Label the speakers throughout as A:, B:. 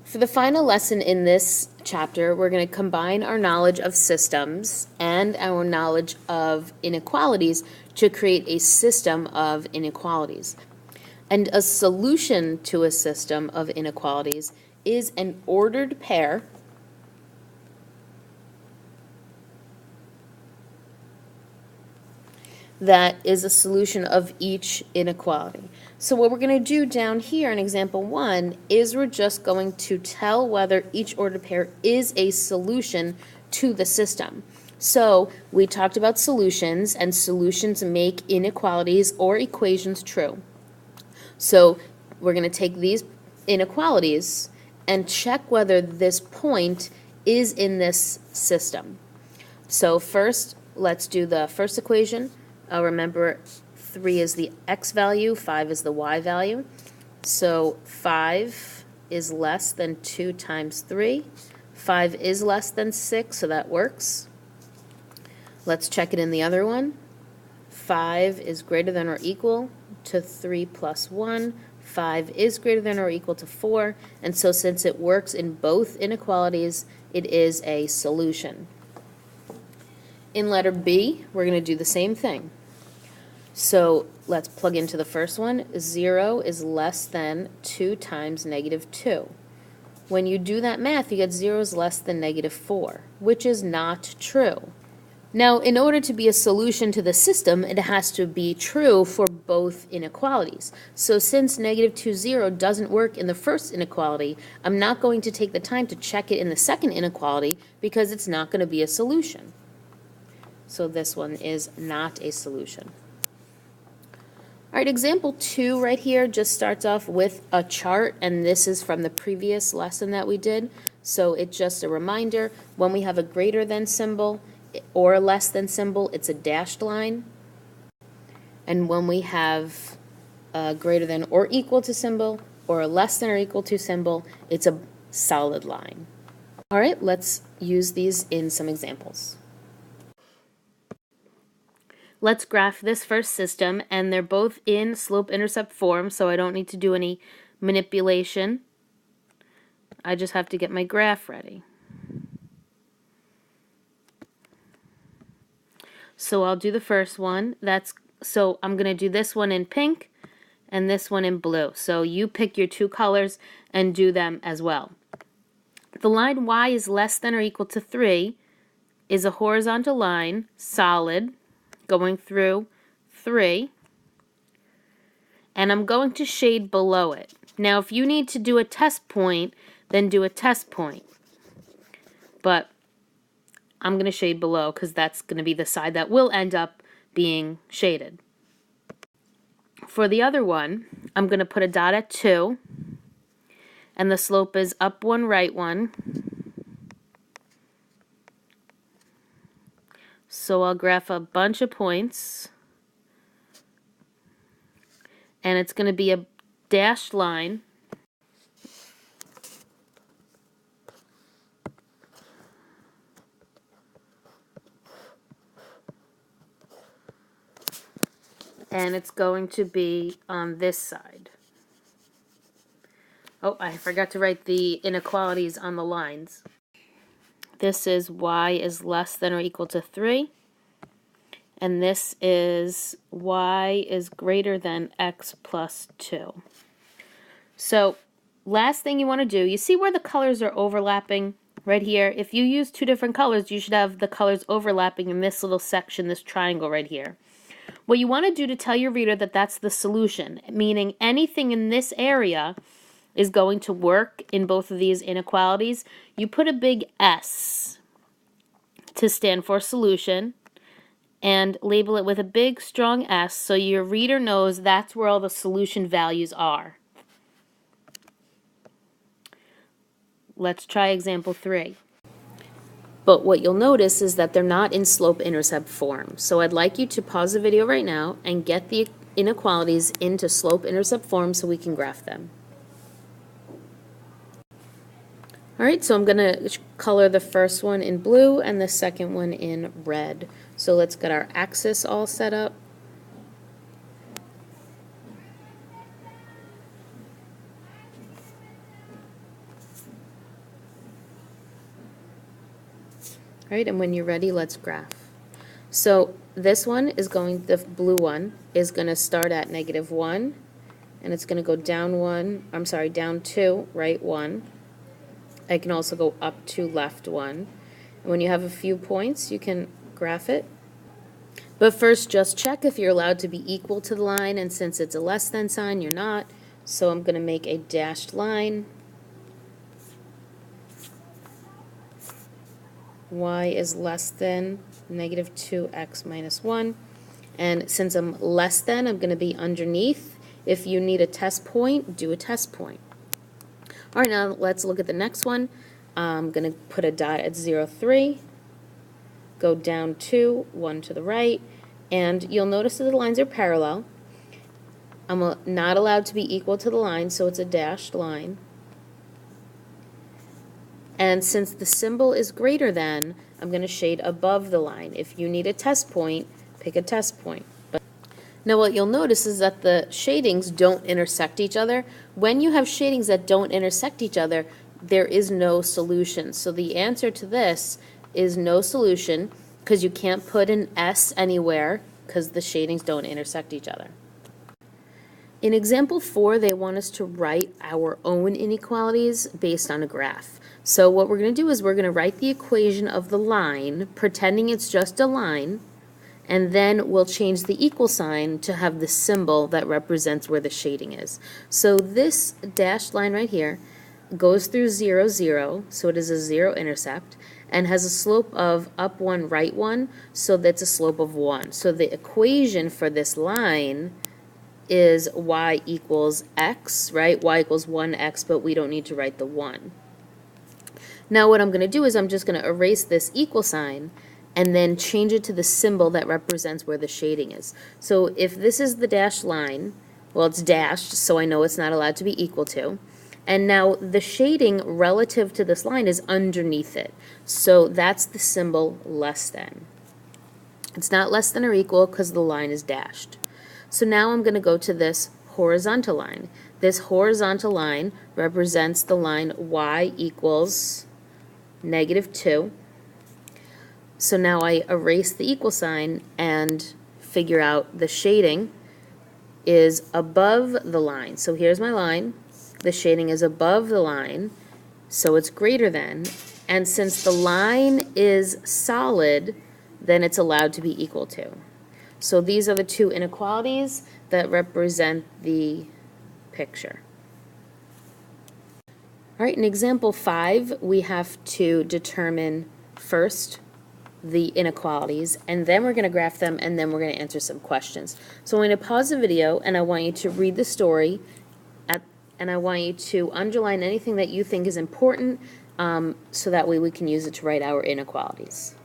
A: For the final lesson in this chapter, we're going to combine our knowledge of systems and our knowledge of inequalities to create a system of inequalities. And a solution to a system of inequalities is an ordered pair that is a solution of each inequality. So what we're going to do down here in example 1 is we're just going to tell whether each ordered pair is a solution to the system. So we talked about solutions, and solutions make inequalities or equations true. So we're going to take these inequalities and check whether this point is in this system. So first, let's do the first equation. Remember, 3 is the x value, 5 is the y value. So 5 is less than 2 times 3. 5 is less than 6, so that works. Let's check it in the other one. 5 is greater than or equal to 3 plus 1. 5 is greater than or equal to 4. And so since it works in both inequalities, it is a solution. In letter B, we're going to do the same thing. So let's plug into the first one. 0 is less than 2 times negative 2. When you do that math, you get 0 is less than negative 4, which is not true. Now, in order to be a solution to the system, it has to be true for both inequalities. So since negative 2, 0 doesn't work in the first inequality, I'm not going to take the time to check it in the second inequality because it's not going to be a solution. So this one is not a solution. All right, example 2 right here just starts off with a chart, and this is from the previous lesson that we did. So it's just a reminder, when we have a greater than symbol or a less than symbol, it's a dashed line. And when we have a greater than or equal to symbol or a less than or equal to symbol, it's a solid line. All right, let's use these in some examples. Let's graph this first system, and they're both in slope-intercept form, so I don't need to do any manipulation. I just have to get my graph ready. So I'll do the first one. So I'm going to do this one in pink and this one in blue. So you pick your two colors and do them as well. The line y is less than or equal to 3 is a horizontal line, solid, going through 3, and I'm going to shade below it. Now, if you need to do a test point, then do a test point. But I'm going to shade below because that's going to be the side that will end up being shaded. For the other one, I'm going to put a dot at 2, and the slope is up 1, right 1. So I'll graph a bunch of points, and it's going to be a dashed line. And it's going to be on this side. Oh, I forgot to write the inequalities on the lines. This is y is less than or equal to 3. And this is y is greater than x plus 2. So, last thing you want to do, you see where the colors are overlapping right here? If you use two different colors, you should have the colors overlapping in this little section, this triangle right here. What you want to do to tell your reader that that's the solution, meaning anything in this area is going to work in both of these inequalities, you put a big S to stand for solution and label it with a big strong S so your reader knows that's where all the solution values are. Let's try example 3. But what you'll notice is that they're not in slope-intercept form. So I'd like you to pause the video right now and get the inequalities into slope-intercept form so we can graph them. Alright, so I'm going to color the first one in blue and the second one in red. So let's get our axis all set up. right? And when you're ready, let's graph. So this one is going, the blue one is going to start at -1, and it's going to go down 1, I'm sorry, down 2, right 1. I can also go up 2, left 1. And when you have a few points, you can graph it. But first, just check if you're allowed to be equal to the line, and since it's a less than sign, you're not. So I'm going to make a dashed line. Y is less than -2x minus 1. And since I'm less than, I'm going to be underneath. If you need a test point, do a test point. All right, now let's look at the next one. I'm going to put a dot at 0, 3, go down 2, 1 to the right, and you'll notice that the lines are parallel. I'm not allowed to be equal to the line, so it's a dashed line. And since the symbol is greater than, I'm going to shade above the line. If you need a test point, pick a test point. Now what you'll notice is that the shadings don't intersect each other. When you have shadings that don't intersect each other, there is no solution. So the answer to this is no solution, because you can't put an S anywhere because the shadings don't intersect each other. In example 4, they want us to write our own inequalities based on a graph. So what we're going to do is we're going to write the equation of the line, pretending it's just a line, and then we'll change the equal sign to have the symbol that represents where the shading is. So this dashed line right here goes through 0, 0, so it is a 0 intercept, and has a slope of up 1, right 1, so that's a slope of 1. So the equation for this line is y equals x, right? Y equals 1x, but we don't need to write the 1. Now what I'm going to do is I'm just going to erase this equal sign and then change it to the symbol that represents where the shading is. So if this is the dashed line, well, it's dashed, so I know it's not allowed to be equal to. And now the shading relative to this line is underneath it. So that's the symbol less than. It's not less than or equal because the line is dashed. So now I'm going to go to this horizontal line. This horizontal line represents the line y equals -2. So now I erase the equal sign and figure out the shading is above the line. So here's my line. The shading is above the line, so it's greater than. And since the line is solid, then it's allowed to be equal to. So these are the two inequalities that represent the picture. All right, in example 5, we have to determine first the inequalities, and then we're going to graph them, and then we're going to answer some questions. So I'm going to pause the video, and I want you to read the story, and I want you to underline anything that you think is important, so that way we can use it to write our inequalities.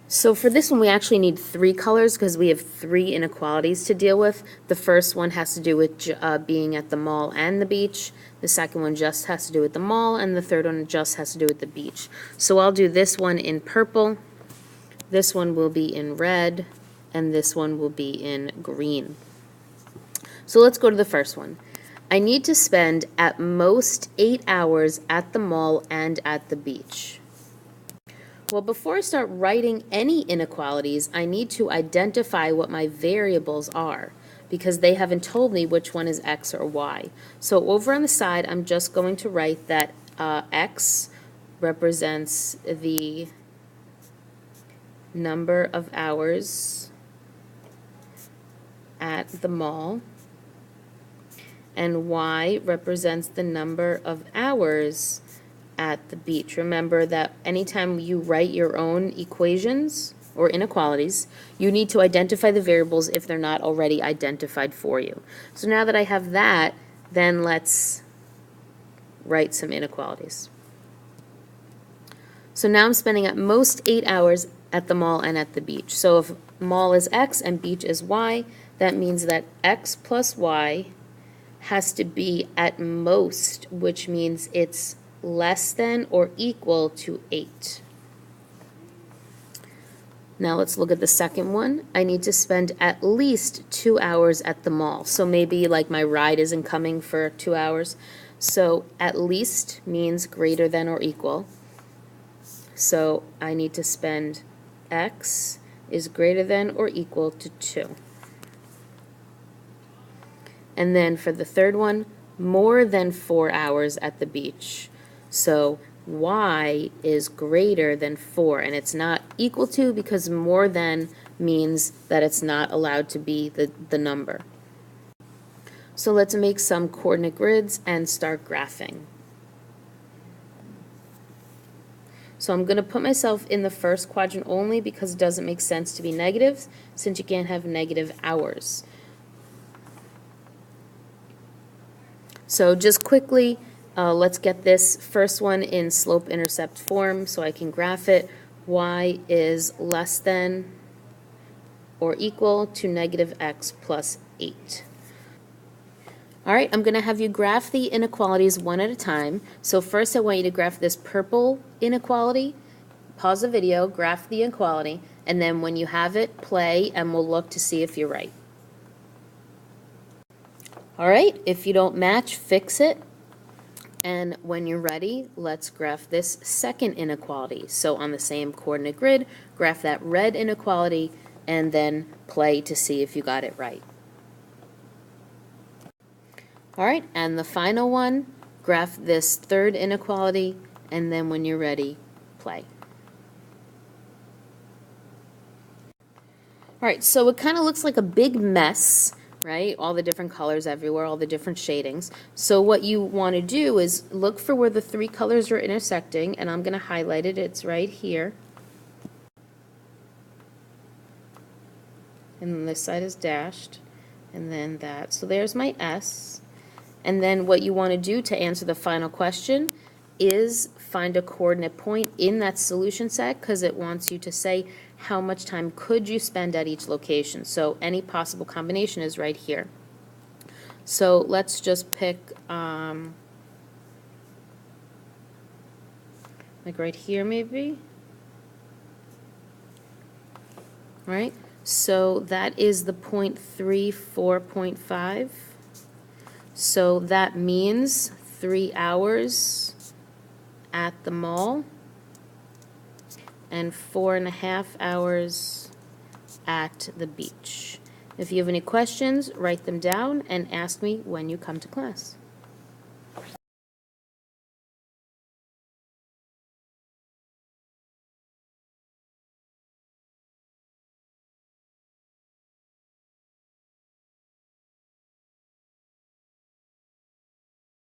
A: So for this one, we actually need 3 colors because we have 3 inequalities to deal with. The first one has to do with being at the mall and the beach. The second one just has to do with the mall, and the third one just has to do with the beach. So I'll do this one in purple, this one will be in red, and this one will be in green. So let's go to the first one. I need to spend at most 8 hours at the mall and at the beach. Well, before I start writing any inequalities, I need to identify what my variables are, because they haven't told me which one is x or y. So over on the side, I'm just going to write that x represents the number of hours at the mall, and y represents the number of hours at the beach. Remember that anytime you write your own equations or inequalities, you need to identify the variables if they're not already identified for you. So now that I have that, then let's write some inequalities. So now I'm spending at most 8 hours at the mall and at the beach. So if mall is x and beach is y, that means that x plus y has to be at most, which means it's less than or equal to 8. Now let's look at the second one. I need to spend at least 2 hours at the mall. So maybe like my ride isn't coming for 2 hours. So at least means greater than or equal. So I need to spend x is greater than or equal to 2. And then for the third one, more than 4 hours at the beach. So y is greater than 4, and it's not equal to because more than means that it's not allowed to be the number. So let's make some coordinate grids and start graphing. So I'm going to put myself in the first quadrant only because it doesn't make sense to be negatives since you can't have negative hours. So just quickly, let's get this first one in slope-intercept form so I can graph it. Y is less than or equal to negative x plus 8. All right, I'm going to have you graph the inequalities one at a time. So first I want you to graph this purple inequality. Pause the video, graph the inequality, and then when you have it, play, and we'll look to see if you're right. All right, if you don't match, fix it. And when you're ready, let's graph this second inequality. So on the same coordinate grid, graph that red inequality, and then play to see if you got it right. All right, and the final one, graph this third inequality, and then when you're ready, play. All right, so it kind of looks like a big mess, right? All the different colors everywhere, all the different shadings. So what you want to do is look for where the 3 colors are intersecting, and I'm going to highlight it. It's right here. And then this side is dashed, and then that. So there's my S. And then what you want to do to answer the final question is find a coordinate point in that solution set because it wants you to say how much time could you spend at each location. So any possible combination is right here. So let's just pick like right here maybe. All right, so that is the 0.34.5. So that means 3 hours at the mall and 4.5 hours at the beach. If you have any questions, write them down and ask me when you come to class.